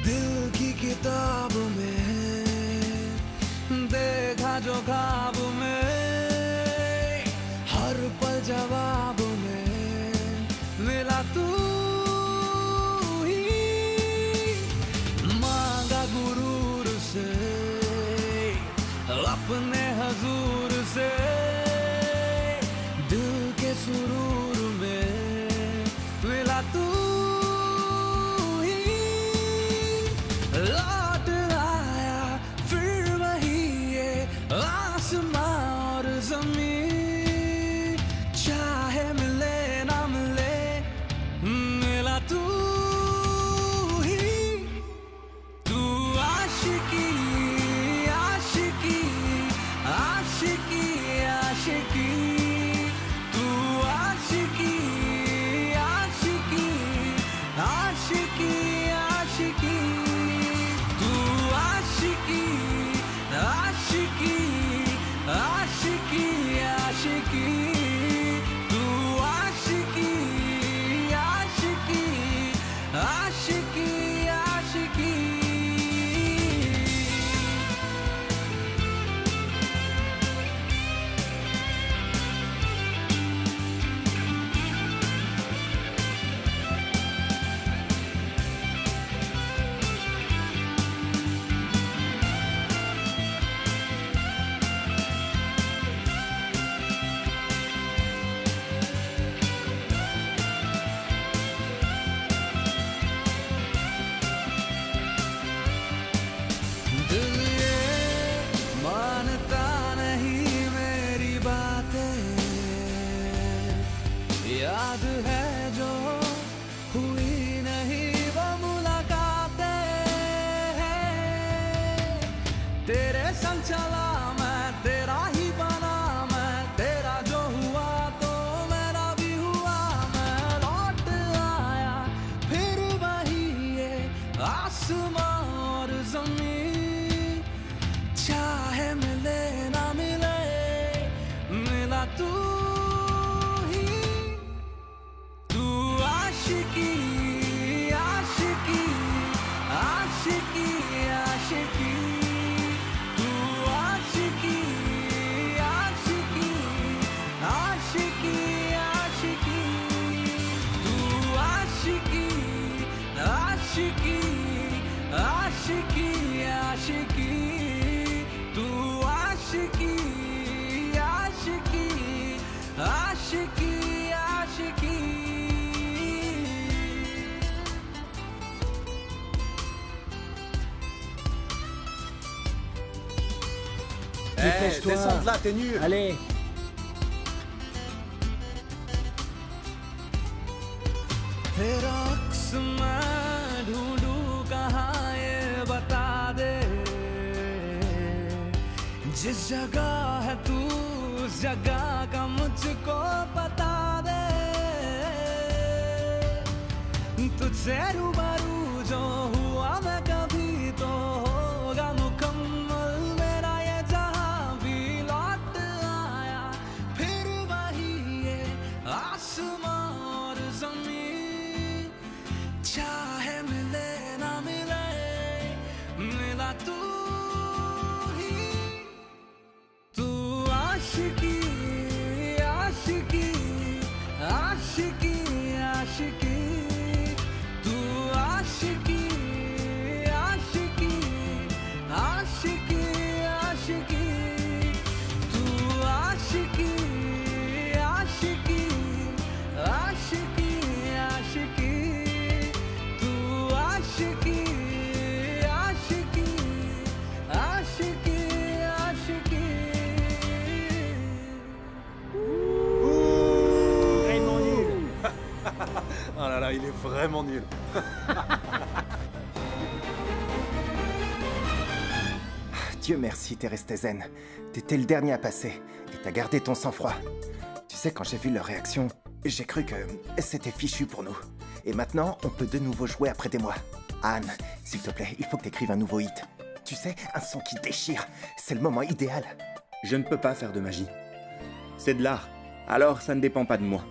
दिल की किताब में देखा जो ख्वाब में, हर पल जवाब में मिला तू ही। मांगा गुरूर से अपने हजूर से, दिल के सुरूर में मिला तू ही। लौट आया फिर वही ये आसमां और ज़मीन, चाहे मिले ना मिले मिला तू ही। तू आशिकी आशिकी आशिकी आशिकी, तू आशिकी आशिकी आशिकी आशिकी, तू आशिकी आशिकी आशिकी आशिकी, तू आशिकी आशिकी आशिकी आशिकी। दिल ये मानता नहीं मेरी बातें, याद है जो हुई नहीं वो मुलाकातें हैं। तेरे संग चला मैं, तेरा ही बना मैं, तेरा जो हुआ तो मेरा भी हुआ। मैं लौट आया फिर वही ये आसमां और ज़मीन, चाहे मिले ना मिले मिला तू ही। तू आशिकी आशिकी आशिकी आशिकी, तू आशिकी आशिकी आशिकी आशिकी, तू आशिकी आशिकी आशिकी आशिकी, तू आशिकी आशिकी आशिकी आशिकी। Dépêche-toi. Descends de là, t'es nul. Allez. तेरा अक्स मैं ढूंढूं कहाँ ये बता दे, जिस जगह है तू उस जगह का मुझको बता दे। तुझसे रूबरू जो हुआ मैं कभी तो होगा मुकम्मल मेरा ये जहां भी। लौट आया फिर वही ये आसमां और ज़मीन, चाहे मिले ना मिले मिला तू ही। तू आशिकी आशिकी आशिकी आशिकी, तू आशिकी आशिकी आशिकी आशिकी, तू आशिकी आशिकी आशिकी आशिकी, तू आशिकी आशिकी आशिकी आशिकी। Vraiment nul. Oh là là, il est vraiment nul. Dieu merci, t'es resté zen. T'étais le dernier à passer et t'as gardé ton sang-froid. Tu sais, quand j'ai vu leur réaction, j'ai cru que c'était fichu pour nous. Et maintenant, on peut de nouveau jouer après des mois. Anne, s'il te plaît, il faut que t'écrives un nouveau hit. Tu sais, un son qui déchire. C'est le moment idéal. Je ne peux pas faire de magie. C'est de l'art. Alors ça ne dépend pas de moi.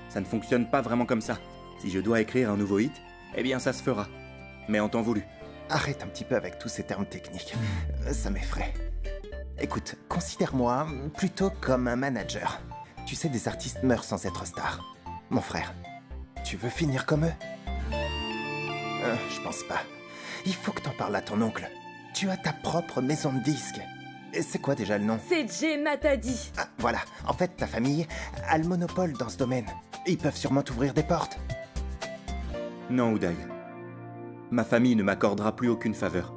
Ça ne fonctionne pas vraiment comme ça. Si je dois écrire un nouveau hit, eh bien ça se fera. Mais en temps voulu. arrête un petit peu avec tous ces termes techniques. Ça m'effraie. Écoute, considère-moi plutôt comme un manager. Tu sais, des artistes meurent sans être stars. Mon frère, tu veux finir comme eux? Je pense pas. Il faut que t'en parles à ton oncle. Tu as ta propre maison de disques. Et c'est quoi déjà le nom? C'est Jay Matadi. Ah, voilà. En fait, ta famille a le monopole dans ce domaine. Ils peuvent sûrement t'ouvrir des portes. Non, Uday. Ma famille ne m'accordera plus aucune faveur.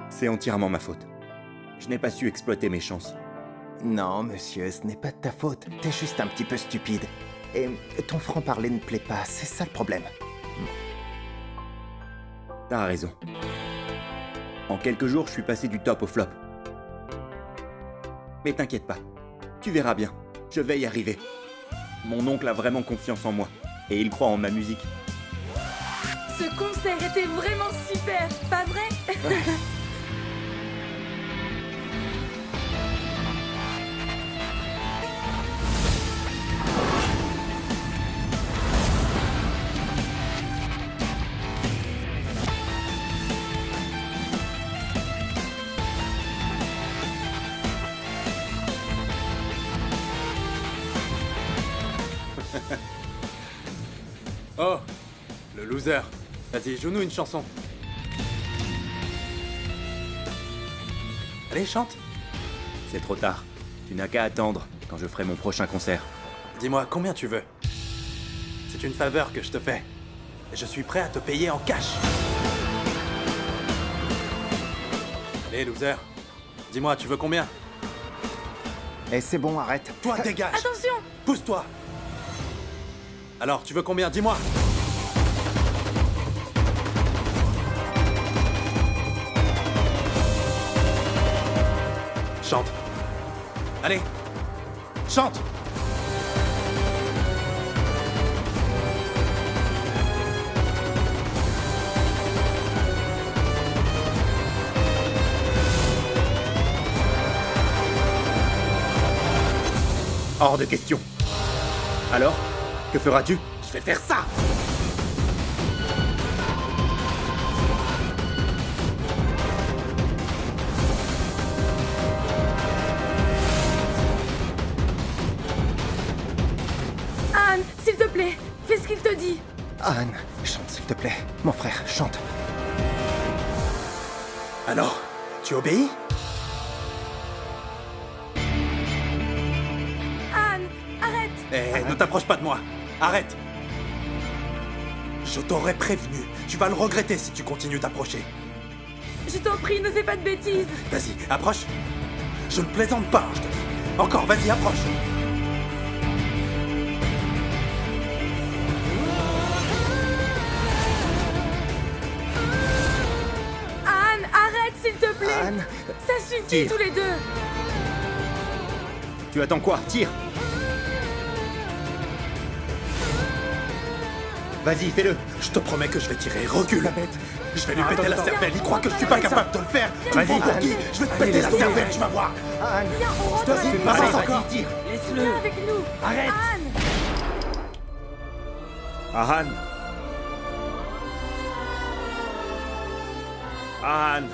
C'est entièrement ma faute. Je n'ai pas su exploiter mes chances. Non, monsieur, ce n'est pas de ta faute. T'es juste un petit peu stupide. Et ton franc-parler ne plaît pas, c'est ça le problème. T'as raison. En quelques jours, je suis passé du top au flop. Mais t'inquiète pas, tu verras bien, je vais y arriver. Mon oncle a vraiment confiance en moi, et il croit en ma musique. Ce concert était vraiment super, pas vrai? Oh, le loser. Vas-y, joue-nous une chanson. Allez, chante. C'est trop tard. Tu n'as qu'à attendre quand je ferai mon prochain concert. Dis-moi combien tu veux. C'est une faveur que je te fais. Et je suis prêt à te payer en cash. Allez, loser. Dis-moi, tu veux combien? Et c'est bon, arrête. Toi, dégage. Attention! Pousse-toi. Alors, tu veux combien? Dis-moi. Chante. Allez. Chante. Hors de question. Alors, que feras-tu? Je vais faire ça. Anne, s'il te plaît, fais ce qu'il te dit. Anne, chante s'il te plaît. Mon frère, chante. Alors, tu obéis? Anne, arrête! Ne t'approche pas de moi. Arrête. Je t'aurais prévenu. Tu vas le regretter si tu continues d'approcher. Je t'en prie, ne fais pas de bêtises. Vas-y, approche. Je ne plaisante pas, je te dis. Encore, vas-y, approche. Anne, arrête, s'il te plaît. Anne, Ça suffit Tire. tous les deux. Tu attends quoi? Tire! Vas-y, fais-le! Je te promets que je vais tirer. Recule. la bête. Je vais lui péter la cervelle. Il croit que je suis pas capable de le faire. Tu Vas-y, me prends pour qui? Anne. Je vais te Allez, péter la laisse tomber. cervelle, tu vas voir. Anne, Viens, on rentre à la fais maison. pas Allez, ça vas-y, encore. tire! Viens avec nous. Arrête! Anne, Anne! Anne!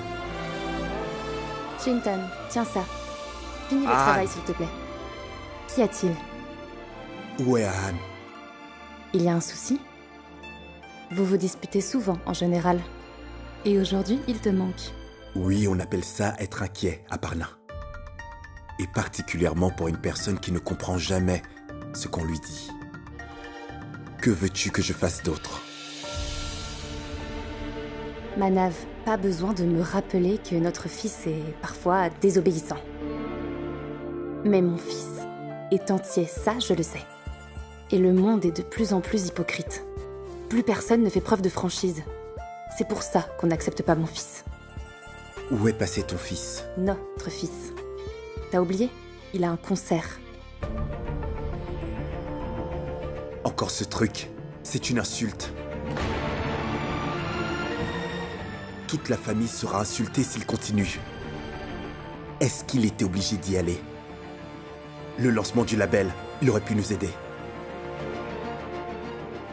Chinton, tiens ça. Finis le Anne. travail, s'il te plaît. Qu'y a-t-il? Où est Anne? Il y a un souci? Vous vous disputez souvent, en général. Et aujourd'hui, il te manque. Oui, on appelle ça être inquiet à Parnain. Et particulièrement pour une personne qui ne comprend jamais ce qu'on lui dit. Que veux-tu que je fasse d'autre? Manav, pas besoin de me rappeler que notre fils est parfois désobéissant. Mais mon fils est entier, ça je le sais. Et le monde est de plus en plus hypocrite. Plus personne ne fait preuve de franchise. C'est pour ça qu'on n'accepte pas mon fils. Où est passé ton fils? Notre fils. T'as oublié? Il a un concert. Encore ce truc. C'est une insulte. Toute la famille sera insultée s'il continue. Est-ce qu'il était obligé d'y aller? Le lancement du label, il aurait pu nous aider.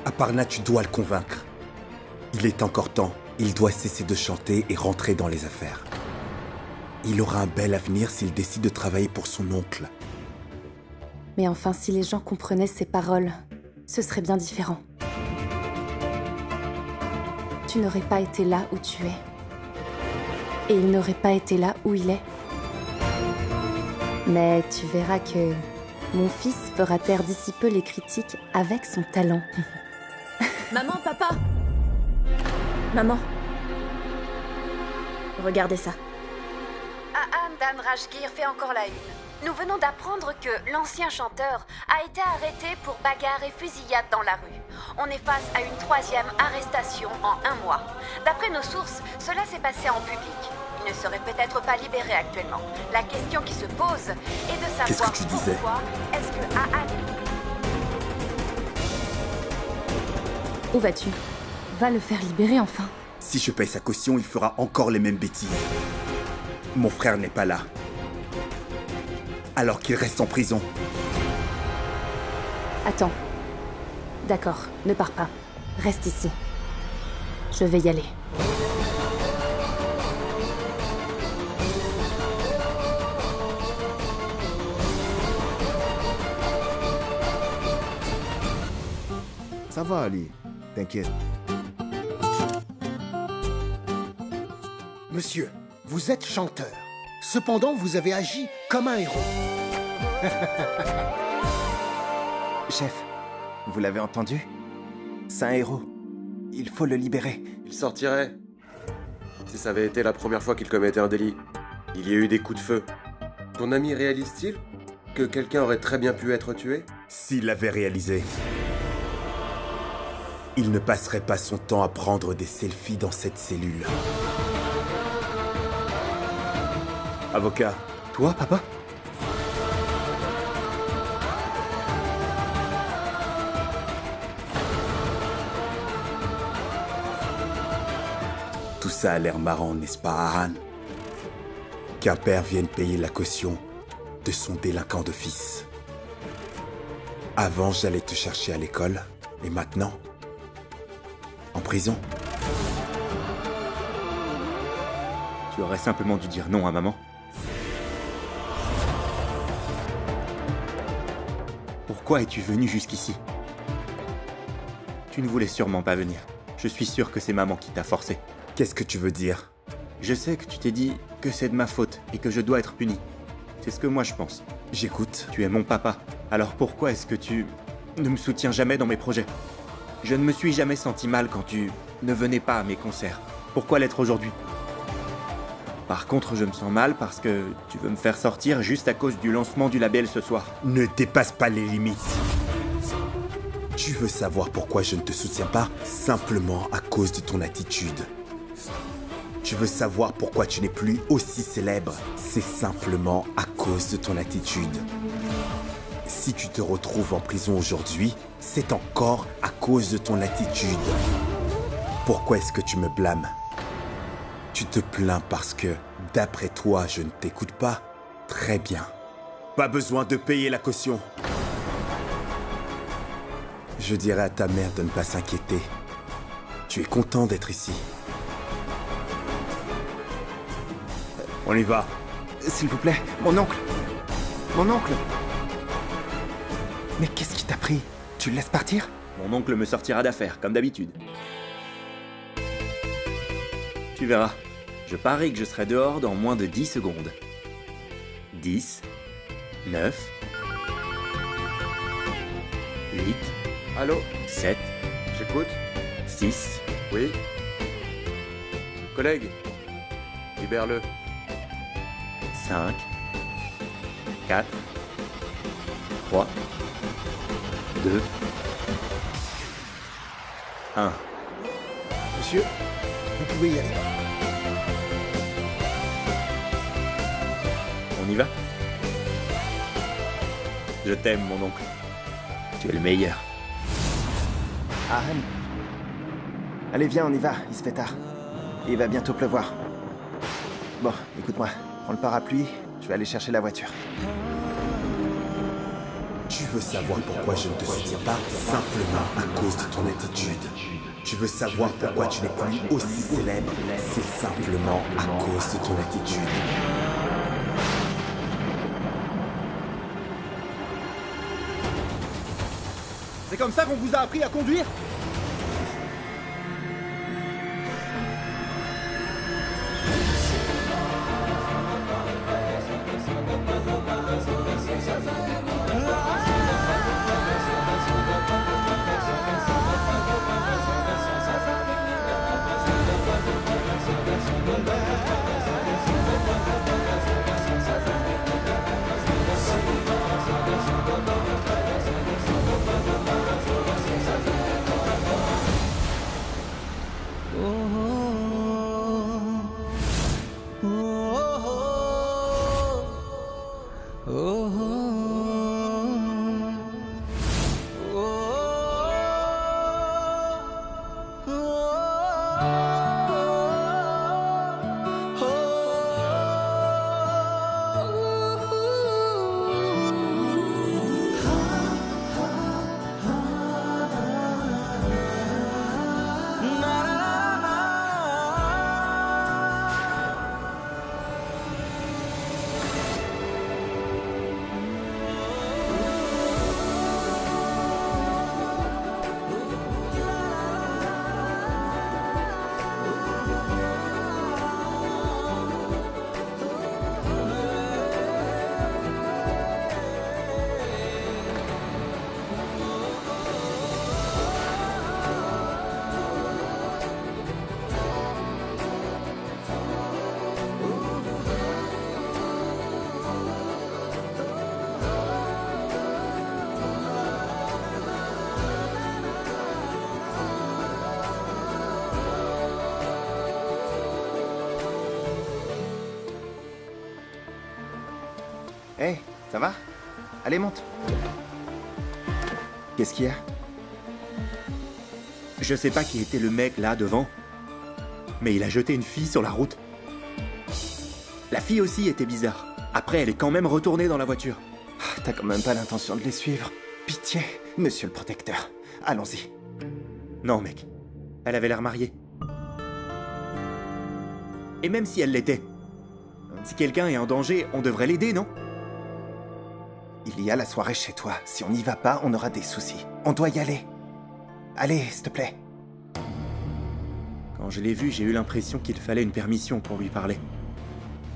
Aparna, tu dois le convaincre. Il est encore temps Il doit cesser de chanter et rentrer dans les affaires. Il aura un bel avenir s'il décide de travailler pour son oncle. Mais enfin, si les gens comprenaient ses paroles, ce serait bien différent. Tu n'aurais pas été là où tu es. Et il n'aurait pas été là où il est. Mais tu verras que mon fils fera taire d'ici peu les critiques avec son talent. Maman, papa! Maman. Regardez ça. Ahan Dan Rajgir fait encore la une. Nous venons d'apprendre que l'ancien chanteur a été arrêté pour bagarre et fusillade dans la rue. On est face à une 3e arrestation en 1 mois. D'après nos sources, cela s'est passé en public. Il ne serait peut-être pas libéré actuellement. La question qui se pose est de savoir pourquoi est-ce que Ahan... Où vas-tu? Va le faire libérer enfin. Si je paye sa caution, il fera encore les mêmes bêtises. Mon frère n'est pas là. Alors qu'il reste en prison. Attends. D'accord, ne pars pas. Reste ici. Je vais y aller. Ça va, Ali. T'inquiète. Monsieur, vous êtes chanteur. Cependant, vous avez agi comme un héros. Chef, vous l'avez entendu? C'est un héros. Il faut le libérer. Il sortirait. Si ça avait été la première fois qu'il commettait un délit. Il y a eu des coups de feu. Ton ami réalise-t-il que quelqu'un aurait très bien pu être tué? S'il l'avait réalisé, il ne passerait pas son temps à prendre des selfies dans cette cellule. Avocat. Toi, papa? Tout ça a l'air marrant, n'est-ce pas, Ahan? Qu'un père vienne payer la caution de son délinquant de fils. Avant, j'allais te chercher à l'école, et maintenant, en prison. Tu aurais simplement dû dire non à maman. Pourquoi es-tu venu jusqu'ici? Tu ne voulais sûrement pas venir. Je suis sûr que c'est maman qui t'a forcé. Qu'est-ce que tu veux dire? Je sais que tu t'es dit que c'est de ma faute et que je dois être puni. C'est ce que moi je pense. J'écoute. Tu es mon papa. Alors pourquoi est-ce que tu ne me soutiens jamais dans mes projets? Je ne me suis jamais senti mal quand tu ne venais pas à mes concerts. Pourquoi l'être aujourd'hui? Par contre, je me sens mal parce que tu veux me faire sortir juste à cause du lancement du label ce soir. Ne dépasse pas les limites. Tu veux savoir pourquoi je ne te soutiens pas? Simplement à cause de ton attitude. Tu veux savoir pourquoi tu n'es plus aussi célèbre? C'est simplement à cause de ton attitude. Si tu te retrouves en prison aujourd'hui, c'est encore à cause de ton attitude. Pourquoi est-ce que tu me blâmes? Tu te plains parce que, d'après toi, je ne t'écoute pas? Très bien. Pas besoin de payer la caution. Je dirai à ta mère de ne pas s'inquiéter. Tu es content d'être ici. On y va. S'il vous plaît, mon oncle. Mon oncle. Mais qu'est-ce qui t'a pris? Tu le laisses partir? Mon oncle me sortira d'affaire, comme d'habitude. Tu verras. Je parie que je serai dehors dans moins de 10 secondes. 10, 9, 8, Allô? 7, J'écoute. 6, Oui? Collègue, libère-le. 5, 4, 3, 2, 1. Monsieur, vous pouvez y aller. On y va? Je t'aime, mon oncle. Tu es le meilleur. Ahan. Allez, viens, on y va, il se fait tard. Et il va bientôt pleuvoir. Bon, écoute-moi, prends le parapluie, je vais aller chercher la voiture. Tu veux savoir pourquoi je ne te soutiens pas? Simplement à cause de ton attitude. Tu veux savoir pourquoi tu n'es plus aussi célèbre? C'est simplement à cause de ton attitude. C'est comme ça qu'on vous a appris à conduire? Hé, ça va? Allez, monte. Qu'est-ce qu'il y a? Je sais pas qui était le mec là devant, mais il a jeté une fille sur la route. La fille aussi était bizarre. Après, elle est quand même retournée dans la voiture. T'as quand même pas l'intention de les suivre. Pitié, monsieur le protecteur. Allons-y. Non, mec. Elle avait l'air mariée. Et même si elle l'était, si quelqu'un est en danger, on devrait l'aider, non? Il y a la soirée chez toi. Si on n'y va pas, on aura des soucis. On doit y aller. Allez, s'il te plaît. Quand je l'ai vu, j'ai eu l'impression qu'il fallait une permission pour lui parler.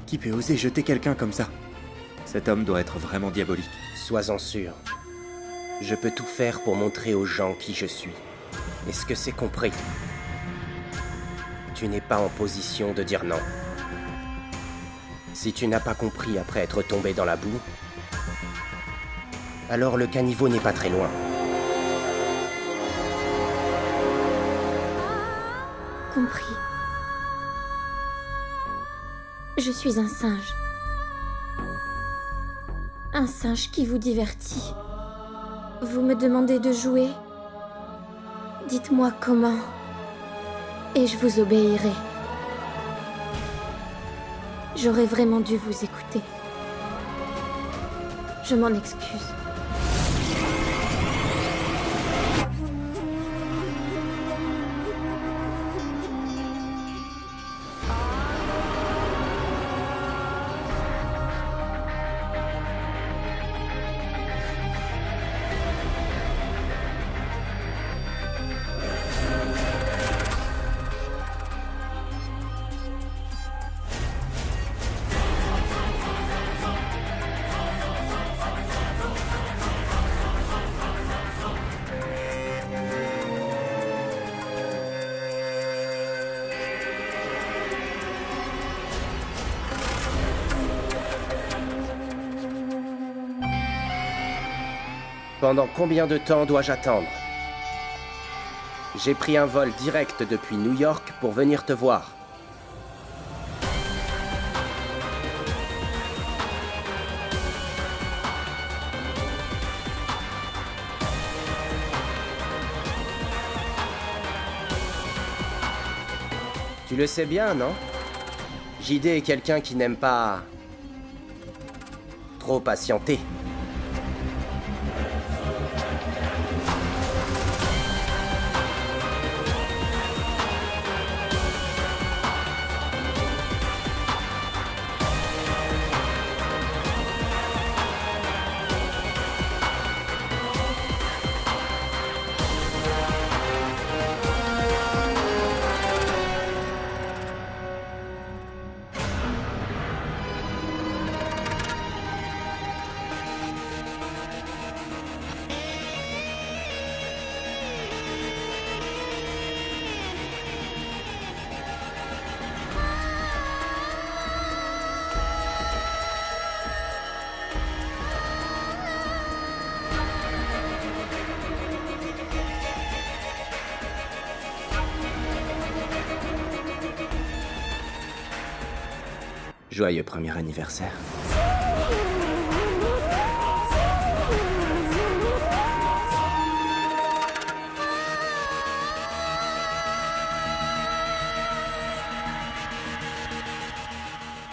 Qui peut oser jeter quelqu'un comme ça? Cet homme doit être vraiment diabolique. Sois-en sûr. Je peux tout faire pour montrer aux gens qui je suis. Est-ce que c'est compris? Tu n'es pas en position de dire non. Si tu n'as pas compris après être tombé dans la boue, alors le caniveau n'est pas très loin. Compris. Je suis un singe. Un singe qui vous divertit. Vous me demandez de jouer? Dites-moi comment, et je vous obéirai. J'aurais vraiment dû vous écouter. Je m'en excuse. Pendant combien de temps dois-je attendre? J'ai pris un vol direct depuis New York pour venir te voir. Tu le sais bien, non? JD est quelqu'un qui n'aime pas trop patienter. Joyeux premier anniversaire.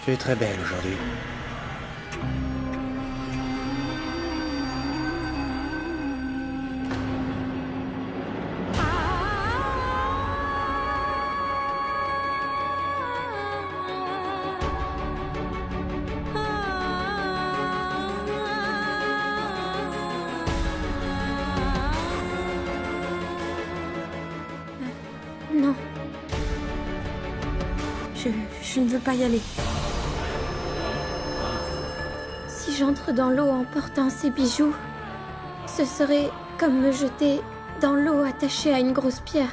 Tu es très belle aujourd'hui. Non. Je ne veux pas y aller. Si j'entre dans l'eau en portant ces bijoux, ce serait comme me jeter dans l'eau attachée à une grosse pierre.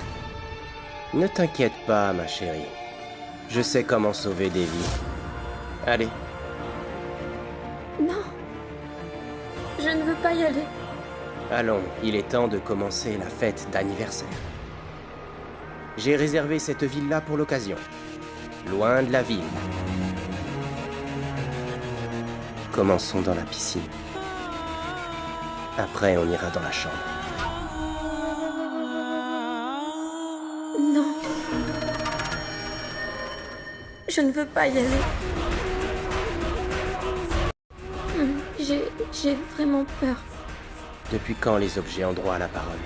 Ne t'inquiète pas, ma chérie. Je sais comment sauver des vies. Allez. Non. Je ne veux pas y aller. Allons, il est temps de commencer la fête d'anniversaire. J'ai réservé cette ville-là pour l'occasion. Loin de la ville. Commençons dans la piscine. Après, on ira dans la chambre. Non. Je ne veux pas y aller. J'ai vraiment peur. Depuis quand les objets ont droit à la parole?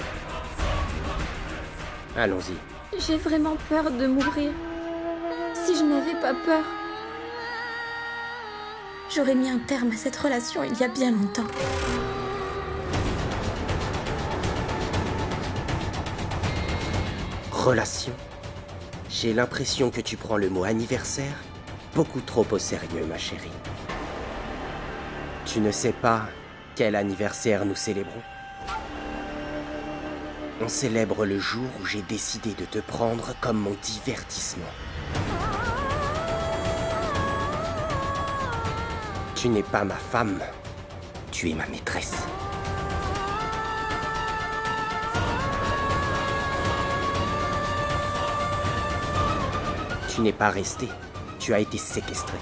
Allons-y. J'ai vraiment peur de mourir. Si je n'avais pas peur, j'aurais mis un terme à cette relation il y a bien longtemps. Relation? J'ai l'impression que tu prends le mot anniversaire beaucoup trop au sérieux, ma chérie. Tu ne sais pas quel anniversaire nous célébrons? On célèbre le jour où j'ai décidé de te prendre comme mon divertissement. Tu n'es pas ma femme, tu es ma maîtresse. Tu n'es pas resté, tu as été séquestré.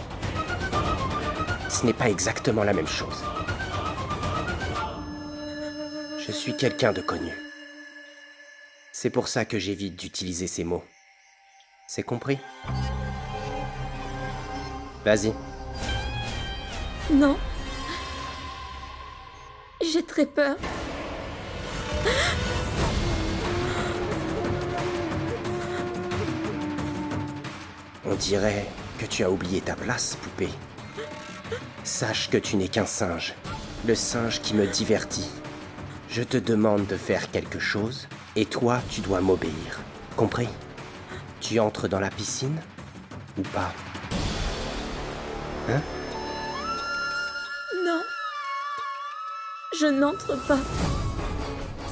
Ce n'est pas exactement la même chose. Je suis quelqu'un de connu. C'est pour ça que j'évite d'utiliser ces mots. C'est compris? Vas-y. Non. J'ai très peur. On dirait que tu as oublié ta place, poupée. Sache que tu n'es qu'un singe. Le singe qui me divertit. Je te demande de faire quelque chose, et toi, tu dois m'obéir. Compris? Tu entres dans la piscine? Ou pas? Hein? Non. Je n'entre pas.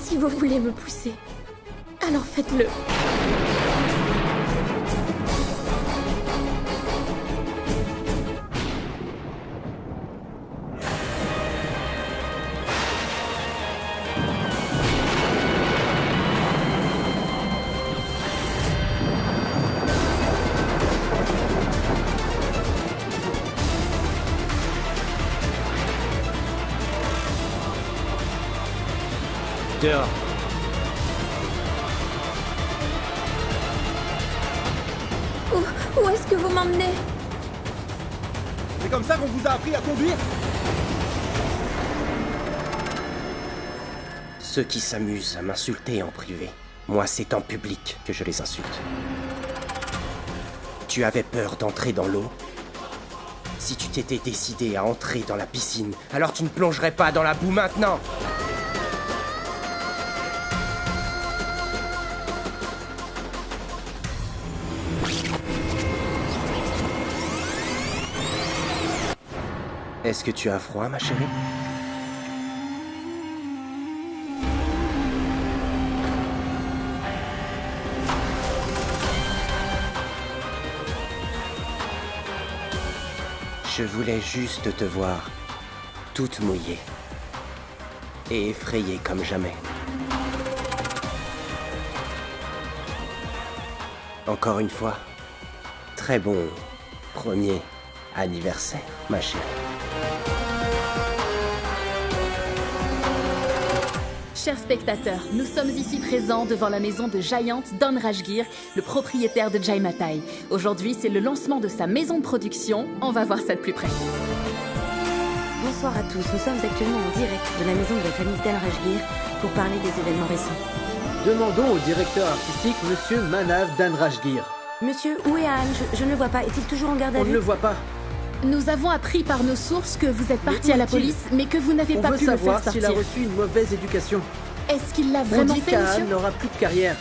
Si vous voulez me pousser, alors faites-le. Dehors. Où est-ce que vous m'emmenez? C'est comme ça qu'on vous a appris à conduire? Ceux qui s'amusent à m'insulter en privé, moi c'est en public que je les insulte. Tu avais peur d'entrer dans l'eau? Si tu t'étais décidé à entrer dans la piscine, alors tu ne plongerais pas dans la boue maintenant! Est-ce que tu as froid, ma chérie? Je voulais juste te voir, toute mouillée et effrayée comme jamais. Encore une fois, très bon premier anniversaire, ma chérie. Chers spectateurs, nous sommes ici présents devant la maison de Giant Don Rajgir, le propriétaire de Jai Matai. Aujourd'hui, c'est le lancement de sa maison de production. On va voir ça de plus près. Bonsoir à tous, nous sommes actuellement en direct de la maison de la famille Dan Rajgir pour parler des événements récents. Demandons au directeur artistique, Monsieur Manav Dan Rajgir. Monsieur, où est Anne? Je ne le vois pas. Est-il toujours en garde à vue? On ne le voit pas. Nous avons appris par nos sources que vous êtes parti à la police, mais que vous n'avez pas pu le faire sortir. On veut savoir s'il a reçu une mauvaise éducation. Est-ce qu'il l'a vraiment fait, monsieur? On dit qu'Anne n'aura plus de carrière.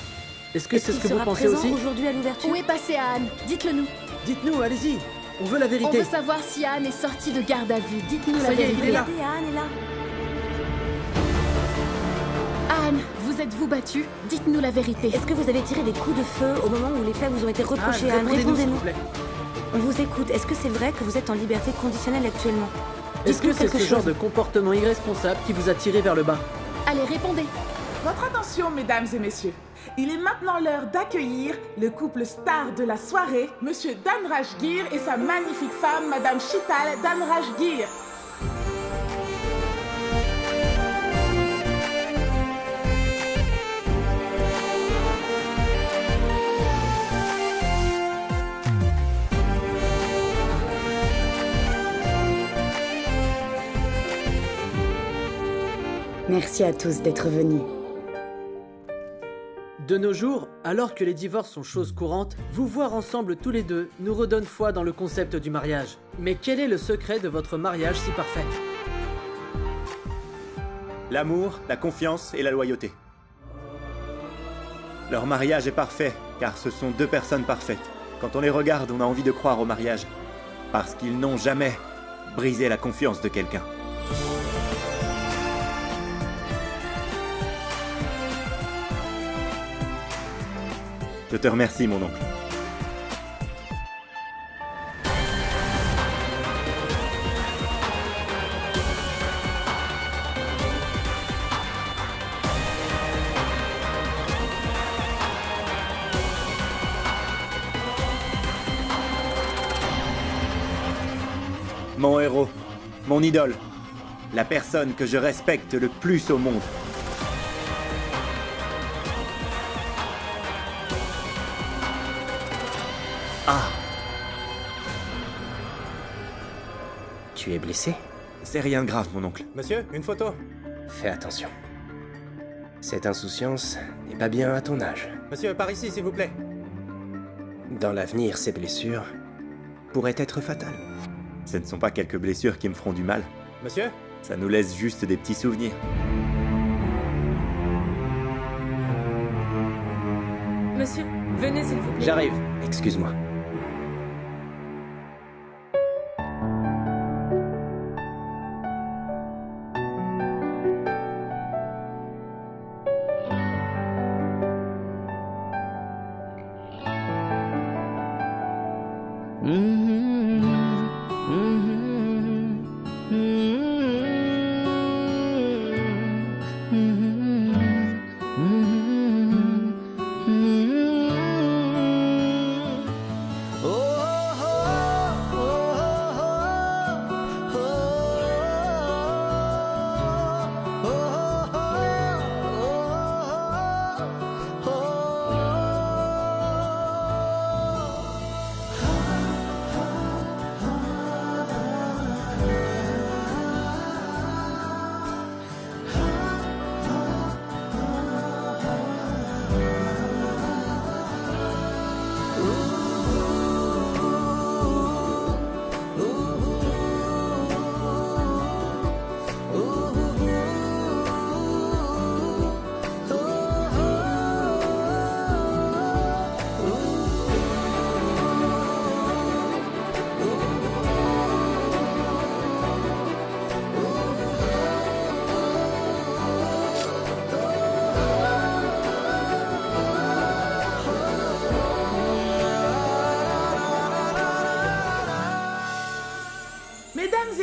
Est-ce que c'est ce que vous pensez aussi? Aujourd'hui à l'ouverture? Où est passé Anne? Dites-le nous. Dites-nous, allez-y. On veut la vérité. On veut savoir si Anne est sortie de garde à vue. Dites-nous la Ça y est, vérité. il est là. Anne est là. Anne, vous êtes-vous battue? Dites-nous la vérité. Est-ce que vous avez tiré des coups de feu au moment où les faits vous ont été reprochés? Anne, répondez-nous. On vous écoute. Est-ce que c'est vrai que vous êtes en liberté conditionnelle actuellement? Est-ce que c'est ce genre de comportement irresponsable qui vous a tiré vers le bas? Allez, répondez. Votre attention, mesdames et messieurs. Il est maintenant l'heure d'accueillir le couple star de la soirée, Monsieur Dan Rajgir et sa magnifique femme, Madame Sheetal Dan Rajgir. Merci à tous d'être venus. De nos jours, alors que les divorces sont chose courante, vous voir ensemble tous les deux nous redonne foi dans le concept du mariage. Mais quel est le secret de votre mariage si parfait? L'amour, la confiance et la loyauté. Leur mariage est parfait, car ce sont deux personnes parfaites. Quand on les regarde, on a envie de croire au mariage, parce qu'ils n'ont jamais brisé la confiance de quelqu'un. Je te remercie, mon oncle. Mon héros, mon idole, la personne que je respecte le plus au monde. Ah. Tu es blessé? C'est rien de grave, mon oncle. Monsieur, une photo? Fais attention. Cette insouciance n'est pas bien à ton âge. Monsieur, par ici, s'il vous plaît. Dans l'avenir, ces blessures pourraient être fatales. Ce ne sont pas quelques blessures qui me feront du mal. Monsieur? Ça nous laisse juste des petits souvenirs. Monsieur, venez s'il vous plaît. J'arrive. Excuse-moi.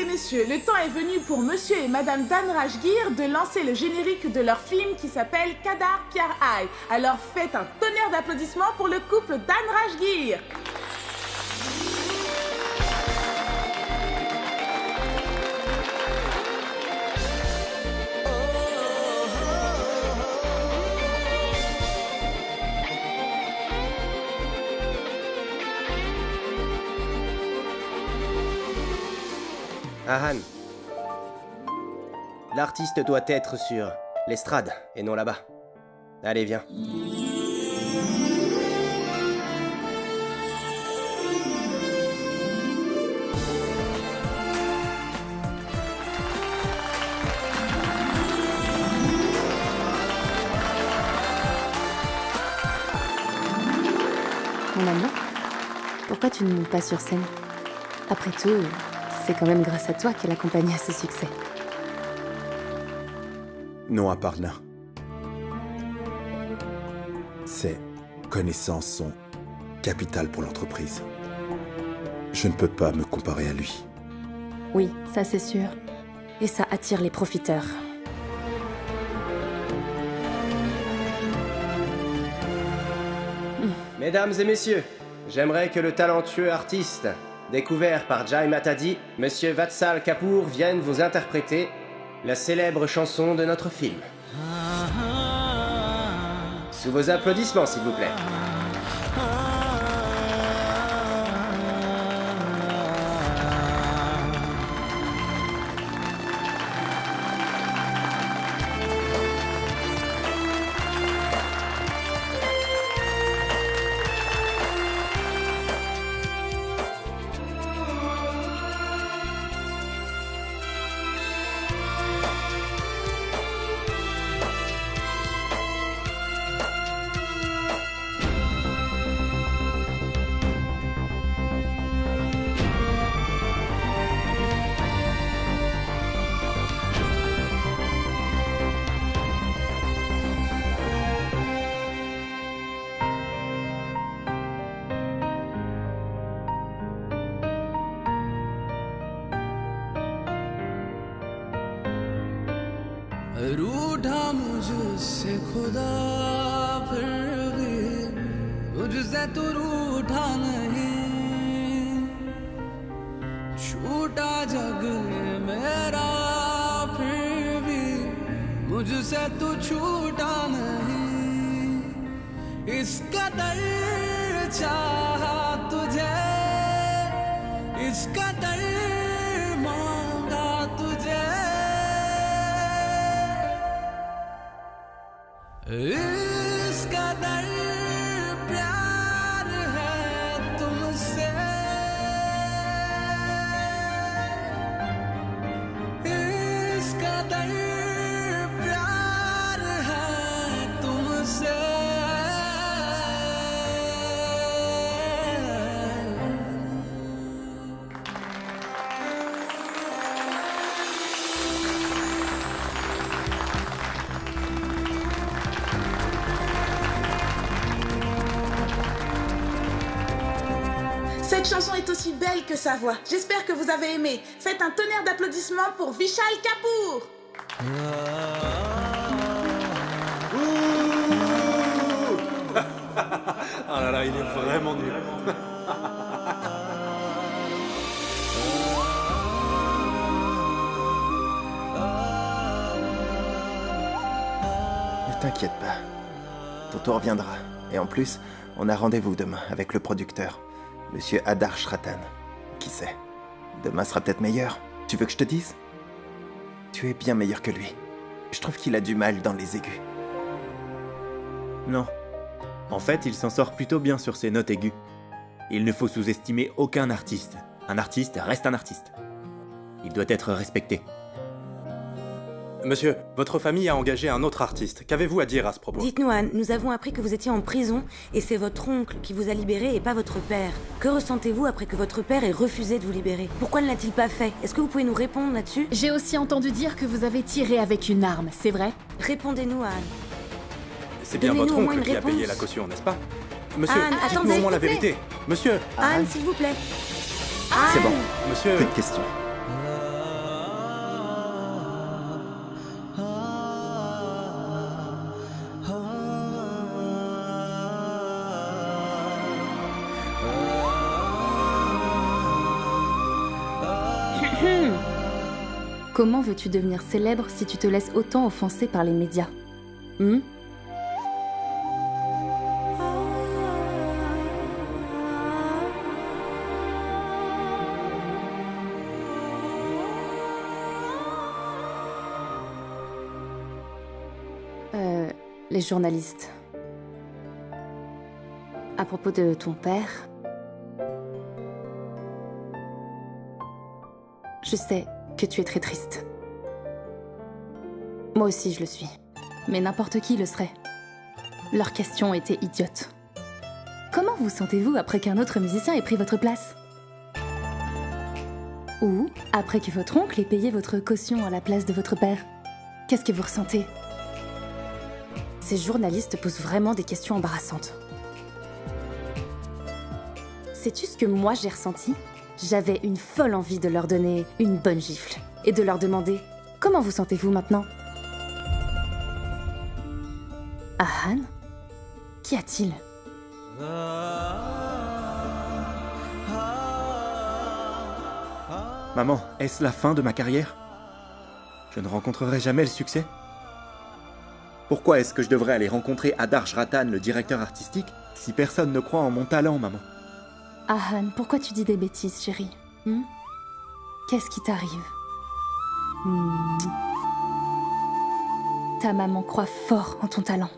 Messieurs, le temps est venu pour Monsieur et Madame Dan Rajgir de lancer le générique de leur film qui s'appelle Kadar Pyar Hai. Alors faites un tonnerre d'applaudissements pour le couple Dan Rajgir. Ahan. L'artiste doit être sur l'estrade et non là-bas. Allez, viens. Mon amour, pourquoi tu ne montes pas sur scène? Après tout, c'est quand même grâce à toi que la compagnie a ce succès. Non, Aparna. Ces connaissances sont capitales pour l'entreprise. Je ne peux pas me comparer à lui. Oui, ça c'est sûr. Et ça attire les profiteurs. Mesdames et messieurs, j'aimerais que le talentueux artiste découvert par Jai Matadi, Monsieur Vatsal Kapoor, vienne vous interpréter la célèbre chanson de notre film. Sous vos applaudissements, s'il vous plaît. रूठा मुझसे खुदा फिर भी मुझसे तो रूठा नहीं छूटा जग मेरा फिर भी मुझसे तो छूटा नहीं इस कदर चाहा तुझे इस कदर मांगा तुझे इस कदर प्यार है तुमसे इस कदर प्यार है तुमसे Cette chanson est aussi belle que sa voix. J'espère que vous avez aimé. Faites un tonnerre d'applaudissements pour Vishal Kapoor. Ah là là, il est vraiment nul. Ne t'inquiète pas. Ton tour viendra. Et en plus, on a rendez-vous demain avec le producteur, Monsieur Adarsh Ratan. Qui sait? Demain sera peut-être meilleur. Tu veux que je te dise? Tu es bien meilleur que lui. Je trouve qu'il a du mal dans les aigus. Non. En fait, il s'en sort plutôt bien sur ses notes aiguës. Il ne faut sous-estimer aucun artiste. Un artiste reste un artiste. Il doit être respecté. Monsieur, votre famille a engagé un autre artiste. Qu'avez-vous à dire à ce propos? Dites-nous, Anne, nous avons appris que vous étiez en prison et c'est votre oncle qui vous a libéré et pas votre père. Que ressentez-vous après que votre père ait refusé de vous libérer? Pourquoi ne l'a-t-il pas fait? Est-ce que vous pouvez nous répondre là-dessus? J'ai aussi entendu dire que vous avez tiré avec une arme, c'est vrai? Répondez-nous, Anne. C'est bien votre Donnez-nous au moins oncle une qui a payé réponse. la caution, n'est-ce pas? Monsieur, Anne, dites-nous attendez, au moins la s'il vous plaît. vérité. Monsieur, Anne, s'il vous plaît. C'est bon. monsieur. Plus de questions. Comment veux-tu devenir célèbre si tu te laisses autant offenser par les médias? les journalistes. À propos de ton père, je sais que tu es très triste. Moi aussi, je le suis. Mais n'importe qui le serait. Leurs questions étaient idiotes. Comment vous sentez-vous après qu'un autre musicien ait pris votre place? Ou après que votre oncle ait payé votre caution à la place de votre père? Qu'est-ce que vous ressentez? Ces journalistes posent vraiment des questions embarrassantes. Sais-tu ce que moi j'ai ressenti? J'avais une folle envie de leur donner une bonne gifle et de leur demander « Comment vous sentez-vous maintenant ?» Ahan? Qu'y a-t-il? Maman, est-ce la fin de ma carrière? Je ne rencontrerai jamais le succès? Pourquoi est-ce que je devrais aller rencontrer Adarsh Ratan, le directeur artistique, si personne ne croit en mon talent, maman? Ahan, pourquoi tu dis des bêtises, chérie? Qu'est-ce qui t'arrive? Ta maman croit fort en ton talent.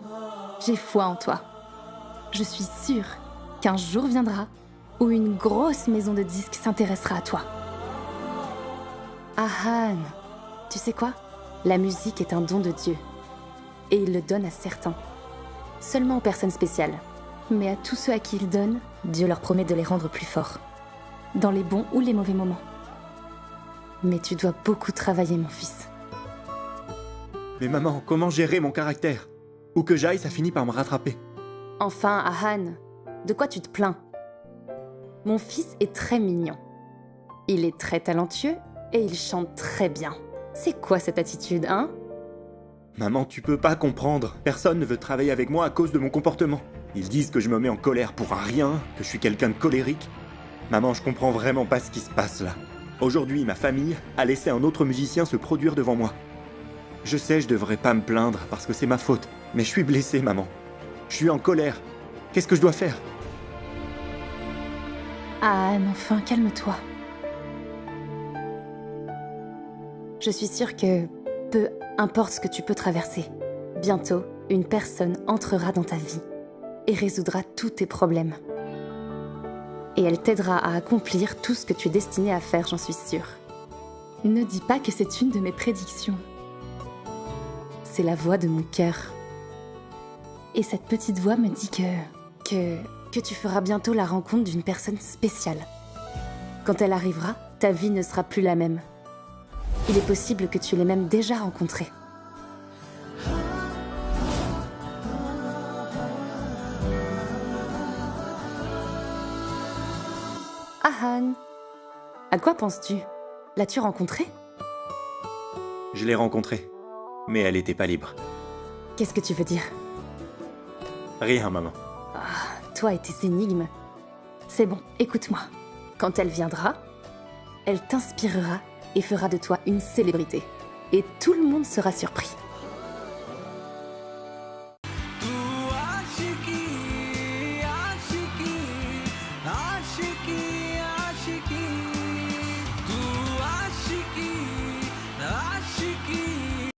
J'ai foi en toi. Je suis sûre qu'un jour viendra où une grosse maison de disques s'intéressera à toi. Ahan, tu sais quoi? La musique est un don de Dieu. Et il le donne à certains. Seulement aux personnes spéciales. Mais à tous ceux à qui il donne, Dieu leur promet de les rendre plus forts. Dans les bons ou les mauvais moments. Mais tu dois beaucoup travailler, mon fils. Mais maman, comment gérer mon caractère? Où que j'aille, ça finit par me rattraper. Enfin, Ahan, de quoi tu te plains? Mon fils est très mignon. Il est très talentueux et il chante très bien. C'est quoi cette attitude, hein? Maman, tu peux pas comprendre. Personne ne veut travailler avec moi à cause de mon comportement. Ils disent que je me mets en colère pour un rien, que je suis quelqu'un de colérique. Maman, je comprends vraiment pas ce qui se passe là. Aujourd'hui, ma famille a laissé un autre musicien se produire devant moi. Je sais, je devrais pas me plaindre parce que c'est ma faute. Mais je suis blessé, maman. Je suis en colère. Qu'est-ce que je dois faire? Anne, enfin, calme-toi. Je suis sûre que, peu importe ce que tu peux traverser, bientôt, une personne entrera dans ta vie et résoudra tous tes problèmes. Et elle t'aidera à accomplir tout ce que tu es destiné à faire, j'en suis sûre. Ne dis pas que c'est une de mes prédictions. C'est la voix de mon cœur. Et cette petite voix me dit que tu feras bientôt la rencontre d'une personne spéciale. Quand elle arrivera, ta vie ne sera plus la même. Il est possible que tu l'aies même déjà rencontrée. Ahan, à quoi penses-tu? L'as-tu rencontrée? Je l'ai rencontrée, mais elle n'était pas libre. Qu'est-ce que tu veux dire? Rien, maman. Toi et tes énigmes. C'est bon, écoute-moi. Quand elle viendra, elle t'inspirera et fera de toi une célébrité. Et tout le monde sera surpris.